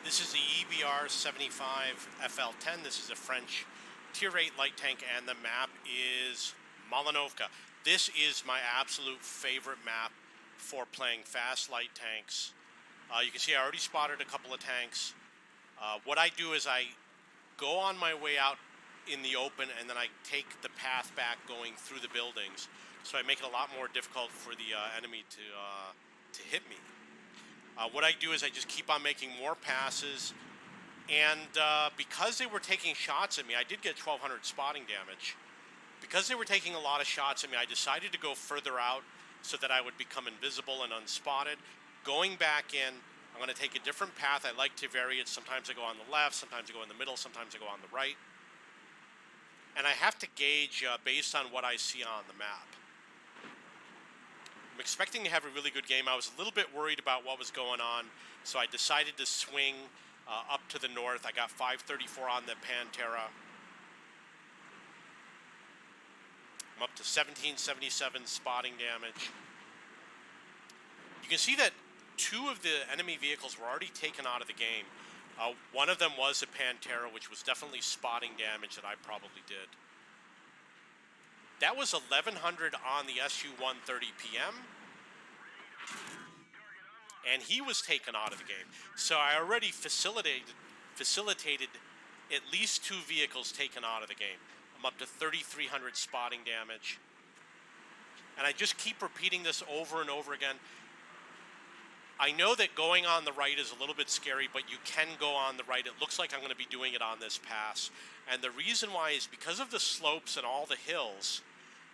This is the EBR 75 FL10. This is a French Tier 8 light tank, and the map is Malinovka. This is my absolute favorite map for playing fast light tanks. You can see I already spotted a couple of tanks. What I do is I go on my way out in the open, and then I take the path back going through the buildings. So I make it a lot more difficult for the enemy to hit me. What I do is I just keep on making more passes, and because they were taking shots at me, I did get 1,200 spotting damage. Because they were taking a lot of shots at me, I decided to go further out so that I would become invisible and unspotted. Going back in, I'm going to take a different path. I like to vary it. Sometimes I go on the left, sometimes I go in the middle, sometimes I go on the right. And I have to gauge based on what I see on the map. I'm expecting to have a really good game. I was a little bit worried about what was going on, so I decided to swing up to the north. I got 534 on the Pantera. I'm up to 1777 spotting damage. You can see that two of the enemy vehicles were already taken out of the game. One of them was a Pantera, which was definitely spotting damage that I probably did. That was 1100 on the SU-130 PM, and he was taken out of the game. So I already facilitated at least two vehicles taken out of the game. I'm up to 3,300 spotting damage. And I just keep repeating this over and over again. I know that going on the right is a little bit scary, but you can go on the right. It looks like I'm going to be doing it on this pass. And the reason why is because of the slopes and all the hills,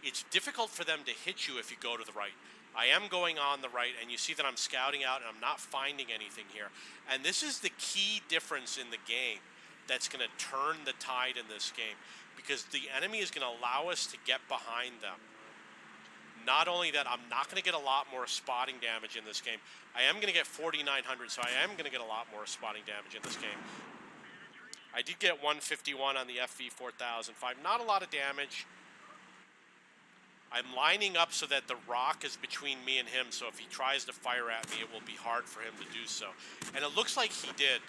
it's difficult for them to hit you if you go to the right. I am going on the right, and you see that I'm scouting out and I'm not finding anything here. And this is the key difference in the game that's going to turn the tide in this game, because the enemy is going to allow us to get behind them. Not only that, I'm not going to get a lot more spotting damage in this game. I am going to get 4,900, so I am going to get a lot more spotting damage in this game. I did get 151 on the FV4005. Not a lot of damage. I'm lining up so that the rock is between me and him, so if he tries to fire at me, it will be hard for him to do so. And it looks like he did.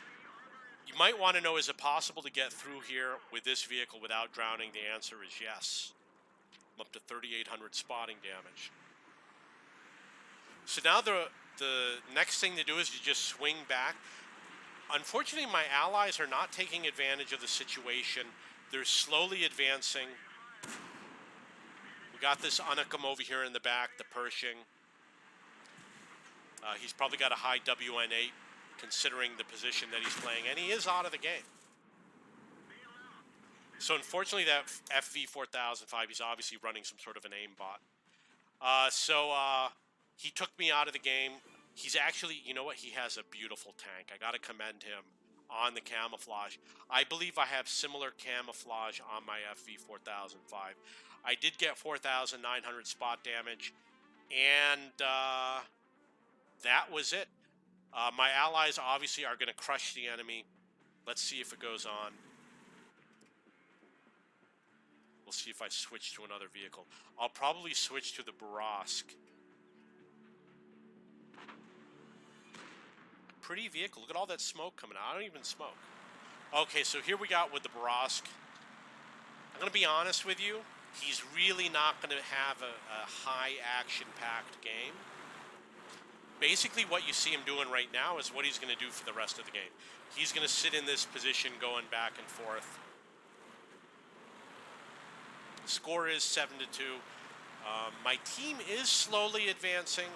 You might want to know, is it possible to get through here with this vehicle without drowning? The answer is yes. I'm up to 3,800 spotting damage. So now the next thing to do is to just swing back. Unfortunately, my allies are not taking advantage of the situation. They're slowly advancing. We got this Anakim over here in the back, the Pershing. He's probably got a high WN8 considering the position that he's playing, and he is out of the game. So unfortunately, that FV4005, he's obviously running some sort of an aimbot. He took me out of the game. He's actually, you know what? He has a beautiful tank. I got to commend him on the camouflage. I believe I have similar camouflage on my FV4005. I did get 4,900 spot damage, and that was it. My allies obviously are going to crush the enemy. Let's see if it goes on. We'll see if I switch to another vehicle. I'll probably switch to the Borask. Pretty vehicle. Look at all that smoke coming out. I don't even smoke. Okay, so here we got with the Borask. I'm going to be honest with you. He's really not going to have a high action-packed game. Basically, what you see him doing right now is what he's going to do for the rest of the game. He's going to sit in this position going back and forth. The score is 7-2. My team is slowly advancing.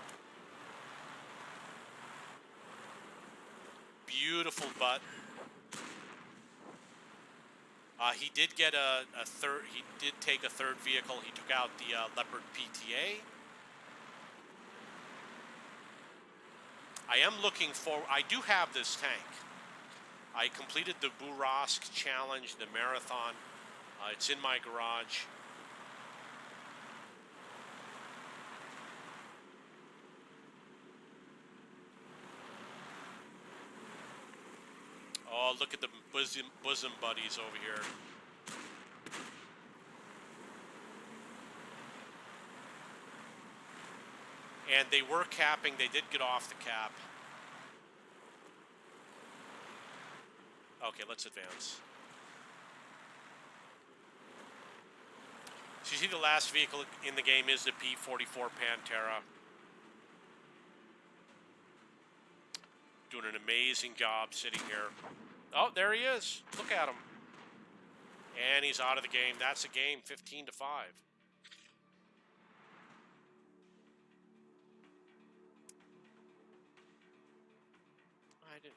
Beautiful butt. He did get a third. He did take a third vehicle. He took out the Leopard PTA. I am looking for. I do have this tank. I completed the Borask challenge, the marathon. It's in my garage. Oh, look at the bosom buddies over here. And they were capping. They did get off the cap. Okay, let's advance. So you see the last vehicle in the game is the P-44 Pantera. Doing an amazing job sitting here. Oh, there he is. Look at him. And he's out of the game. That's a game, 15-5.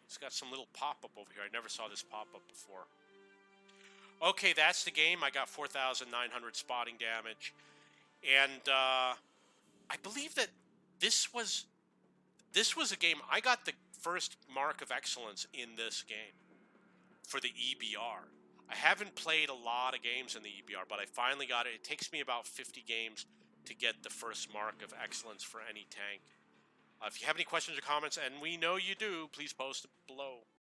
It's got some little pop-up over here. I never saw this pop-up before. Okay, that's the game. I got 4,900 spotting damage. And I believe that this was a game. I got the first mark of excellence in this game for the EBR. I haven't played a lot of games in the EBR, but I finally got it. It takes me about 50 games to get the first mark of excellence for any tank. If you have any questions or comments, and we know you do, please post below.